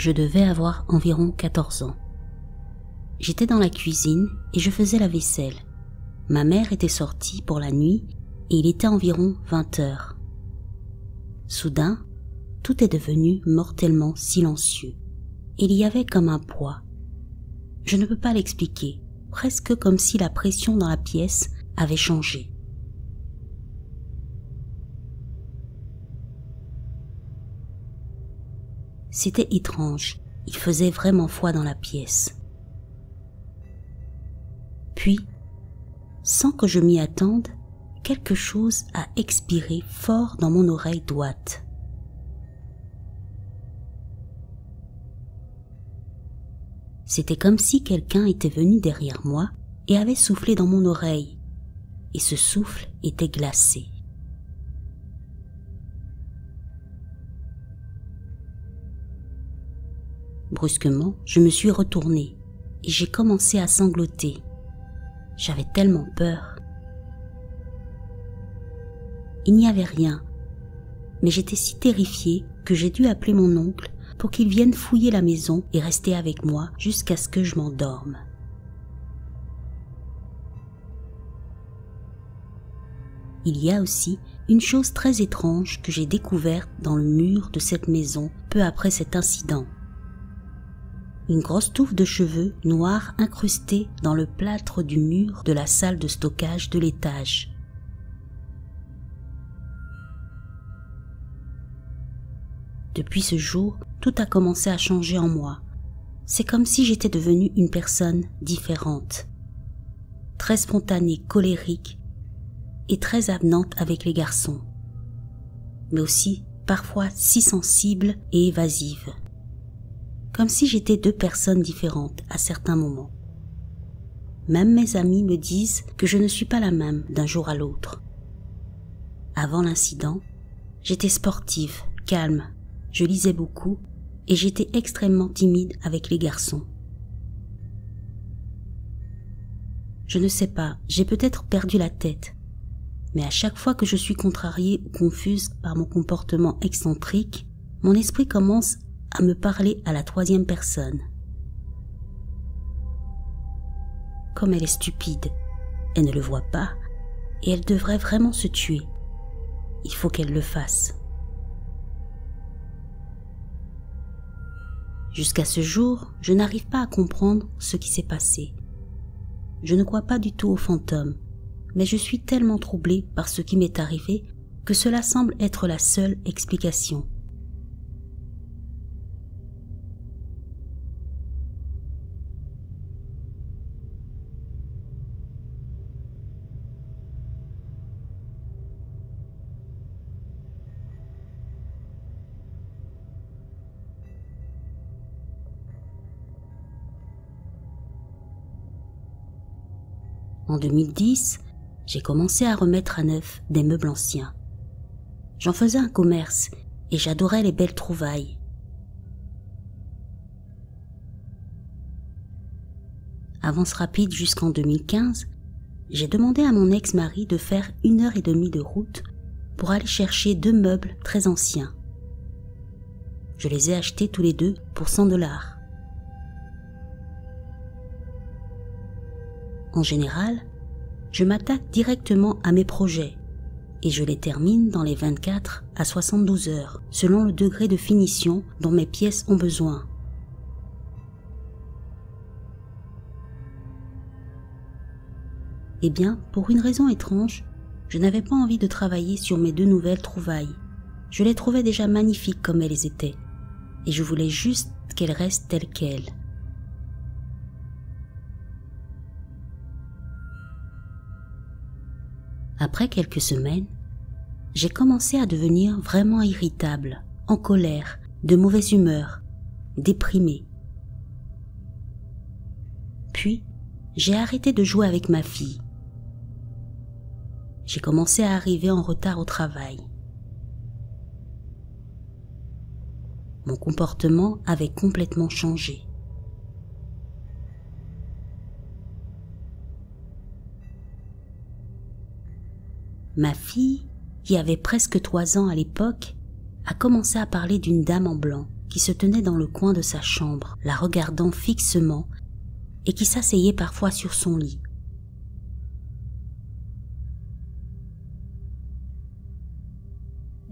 Je devais avoir environ 14 ans. J'étais dans la cuisine et je faisais la vaisselle. Ma mère était sortie pour la nuit et il était environ 20 heures. Soudain, tout est devenu mortellement silencieux. Il y avait comme un poids. Je ne peux pas l'expliquer, presque comme si la pression dans la pièce avait changé. C'était étrange, il faisait vraiment froid dans la pièce. Puis, sans que je m'y attende, quelque chose a expiré fort dans mon oreille droite. C'était comme si quelqu'un était venu derrière moi et avait soufflé dans mon oreille, et ce souffle était glacé. Brusquement, je me suis retournée et j'ai commencé à sangloter. J'avais tellement peur. Il n'y avait rien, mais j'étais si terrifiée que j'ai dû appeler mon oncle pour qu'il vienne fouiller la maison et rester avec moi jusqu'à ce que je m'endorme. Il y a aussi une chose très étrange que j'ai découverte dans le mur de cette maison peu après cet incident. Une grosse touffe de cheveux noirs incrustés dans le plâtre du mur de la salle de stockage de l'étage. Depuis ce jour, tout a commencé à changer en moi. C'est comme si j'étais devenue une personne différente, très spontanée, colérique et très avenante avec les garçons, mais aussi parfois si sensible et évasive. Comme si j'étais deux personnes différentes à certains moments. Même mes amis me disent que je ne suis pas la même d'un jour à l'autre. Avant l'incident, j'étais sportive, calme, je lisais beaucoup et j'étais extrêmement timide avec les garçons. Je ne sais pas, j'ai peut-être perdu la tête, mais à chaque fois que je suis contrariée ou confuse par mon comportement excentrique, mon esprit commence à me parler à la troisième personne. Comme elle est stupide, elle ne le voit pas et elle devrait vraiment se tuer. Il faut qu'elle le fasse. Jusqu'à ce jour, je n'arrive pas à comprendre ce qui s'est passé. Je ne crois pas du tout aux fantômes, mais je suis tellement troublée par ce qui m'est arrivé que cela semble être la seule explication. En 2010, j'ai commencé à remettre à neuf des meubles anciens. J'en faisais un commerce et j'adorais les belles trouvailles. Avance rapide jusqu'en 2015, j'ai demandé à mon ex-mari de faire 1h30 de route pour aller chercher 2 meubles très anciens. Je les ai achetés tous les deux pour $100. En général, je m'attaque directement à mes projets et je les termine dans les 24 à 72 heures, selon le degré de finition dont mes pièces ont besoin. Eh bien, pour une raison étrange, je n'avais pas envie de travailler sur mes 2 nouvelles trouvailles. Je les trouvais déjà magnifiques comme elles étaient, et je voulais juste qu'elles restent telles quelles. Après quelques semaines, j'ai commencé à devenir vraiment irritable, en colère, de mauvaise humeur, déprimée. Puis, j'ai arrêté de jouer avec ma fille. J'ai commencé à arriver en retard au travail. Mon comportement avait complètement changé. Ma fille, qui avait presque 3 ans à l'époque, a commencé à parler d'une dame en blanc qui se tenait dans le coin de sa chambre, la regardant fixement et qui s'asseyait parfois sur son lit.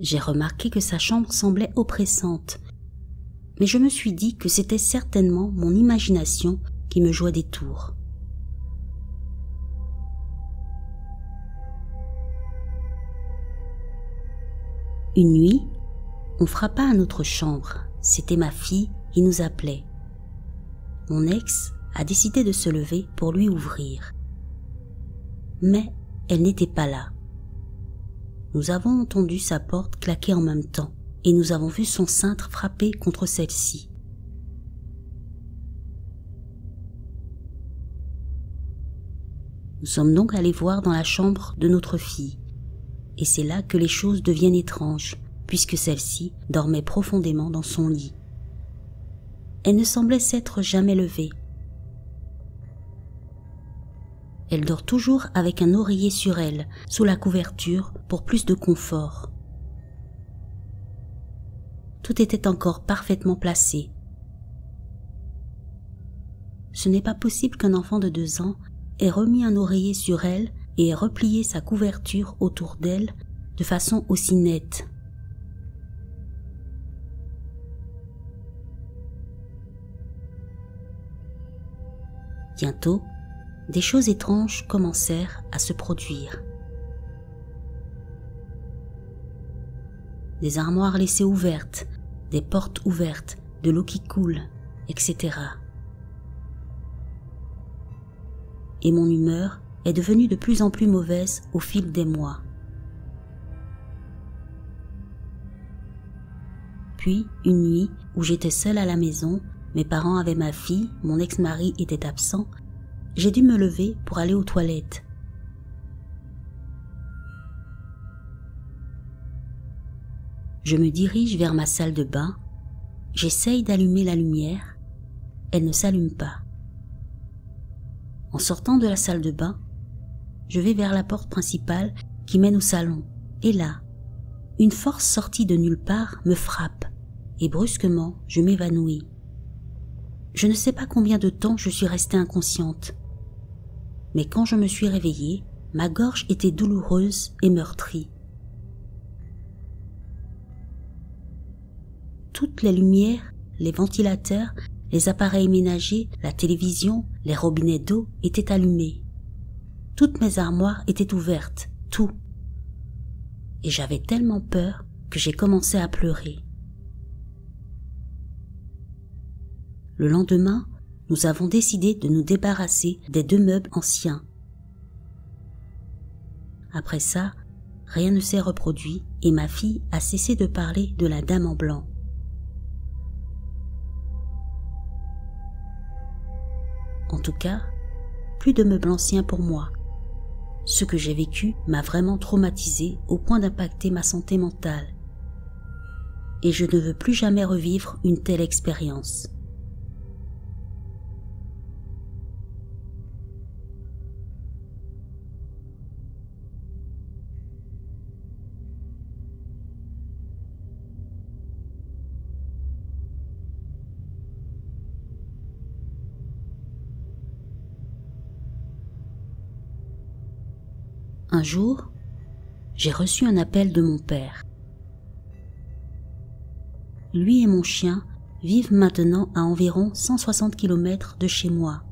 J'ai remarqué que sa chambre semblait oppressante, mais je me suis dit que c'était certainement mon imagination qui me jouait des tours. Une nuit, on frappa à notre chambre. C'était ma fille qui nous appelait. Mon ex a décidé de se lever pour lui ouvrir. Mais elle n'était pas là. Nous avons entendu sa porte claquer en même temps et nous avons vu son cintre frapper contre celle-ci. Nous sommes donc allés voir dans la chambre de notre fille. Et c'est là que les choses deviennent étranges, puisque celle-ci dormait profondément dans son lit. Elle ne semblait s'être jamais levée. Elle dort toujours avec un oreiller sur elle, sous la couverture, pour plus de confort. Tout était encore parfaitement placé. Ce n'est pas possible qu'un enfant de 2 ans ait remis un oreiller sur elle et ait replié sa couverture autour d'elle de façon aussi nette. Bientôt, des choses étranges commencèrent à se produire. Des armoires laissées ouvertes, des portes ouvertes, de l'eau qui coule, etc. Et mon humeur est devenue de plus en plus mauvaise au fil des mois. Puis, une nuit où j'étais seule à la maison, mes parents avaient ma fille, mon ex-mari était absent, j'ai dû me lever pour aller aux toilettes. Je me dirige vers ma salle de bain, j'essaye d'allumer la lumière, elle ne s'allume pas. En sortant de la salle de bain, je vais vers la porte principale qui mène au salon, et là, une force sortie de nulle part me frappe, et brusquement, je m'évanouis. Je ne sais pas combien de temps je suis restée inconsciente, mais quand je me suis réveillée, ma gorge était douloureuse et meurtrie. Toutes les lumières, les ventilateurs, les appareils ménagers, la télévision, les robinets d'eau étaient allumés. Toutes mes armoires étaient ouvertes, tout. Et j'avais tellement peur que j'ai commencé à pleurer. Le lendemain, nous avons décidé de nous débarrasser des 2 meubles anciens. Après ça, rien ne s'est reproduit et ma fille a cessé de parler de la dame en blanc. En tout cas, plus de meubles anciens pour moi. Ce que j'ai vécu m'a vraiment traumatisée au point d'impacter ma santé mentale. Et je ne veux plus jamais revivre une telle expérience. Un jour, j'ai reçu un appel de mon père. Lui et mon chien vivent maintenant à environ 160 km de chez moi.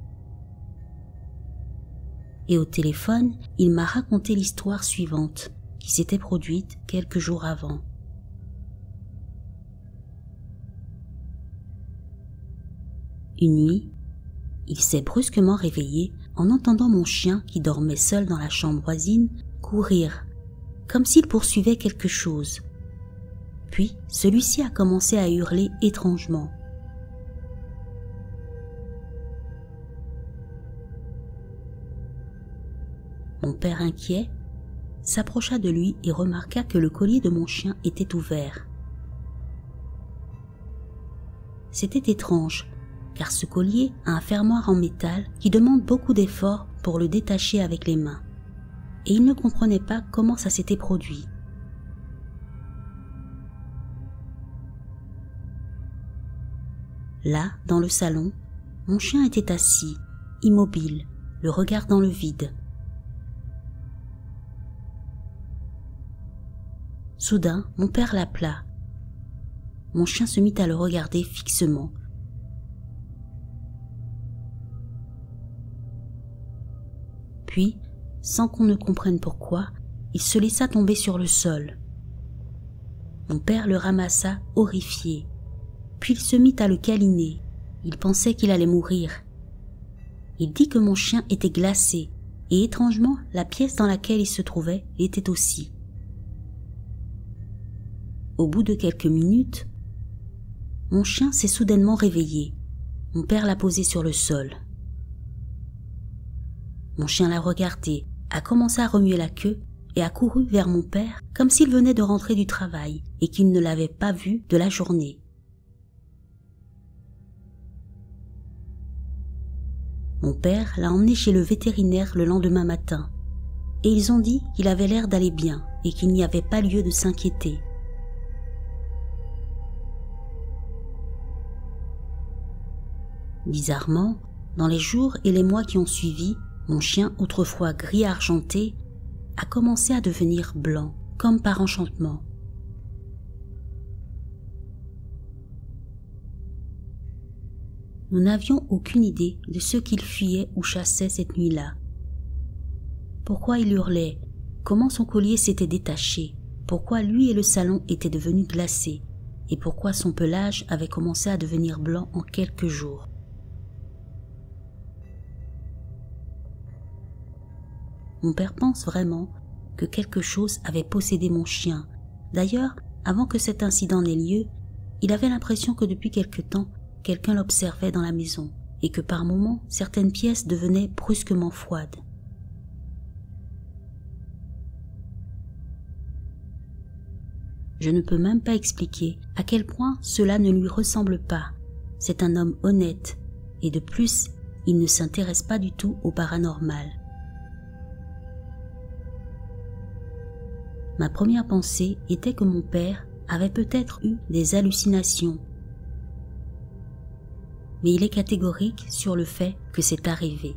Et au téléphone, il m'a raconté l'histoire suivante qui s'était produite quelques jours avant. Une nuit, il s'est brusquement réveillé en entendant mon chien qui dormait seul dans la chambre voisine courir, comme s'il poursuivait quelque chose. Puis celui-ci a commencé à hurler étrangement. Mon père inquiet s'approcha de lui et remarqua que le collier de mon chien était ouvert. C'était étrange, car ce collier a un fermoir en métal qui demande beaucoup d'efforts pour le détacher avec les mains, et il ne comprenait pas comment ça s'était produit. Là, dans le salon, mon chien était assis, immobile, le regard dans le vide. Soudain, mon père l'appela. Mon chien se mit à le regarder fixement. Puis, sans qu'on ne comprenne pourquoi, il se laissa tomber sur le sol. Mon père le ramassa, horrifié. Puis il se mit à le câliner. Il pensait qu'il allait mourir. Il dit que mon chien était glacé, et étrangement, la pièce dans laquelle il se trouvait l'était aussi. Au bout de quelques minutes, mon chien s'est soudainement réveillé. Mon père l'a posé sur le sol. Mon chien l'a regardé, a commencé à remuer la queue et a couru vers mon père comme s'il venait de rentrer du travail et qu'il ne l'avait pas vu de la journée. Mon père l'a emmené chez le vétérinaire le lendemain matin et ils ont dit qu'il avait l'air d'aller bien et qu'il n'y avait pas lieu de s'inquiéter. Bizarrement, dans les jours et les mois qui ont suivi, mon chien, autrefois gris argenté, a commencé à devenir blanc, comme par enchantement. Nous n'avions aucune idée de ce qu'il fuyait ou chassait cette nuit-là. Pourquoi il hurlait? Comment son collier s'était détaché? Pourquoi lui et le salon étaient devenus glacés? Et pourquoi son pelage avait commencé à devenir blanc en quelques jours? Mon père pense vraiment que quelque chose avait possédé mon chien. D'ailleurs, avant que cet incident n'ait lieu, il avait l'impression que depuis quelque temps, quelqu'un l'observait dans la maison et que par moments, certaines pièces devenaient brusquement froides. Je ne peux même pas expliquer à quel point cela ne lui ressemble pas. C'est un homme honnête et de plus, il ne s'intéresse pas du tout au paranormal. Ma première pensée était que mon père avait peut-être eu des hallucinations. Mais il est catégorique sur le fait que c'est arrivé.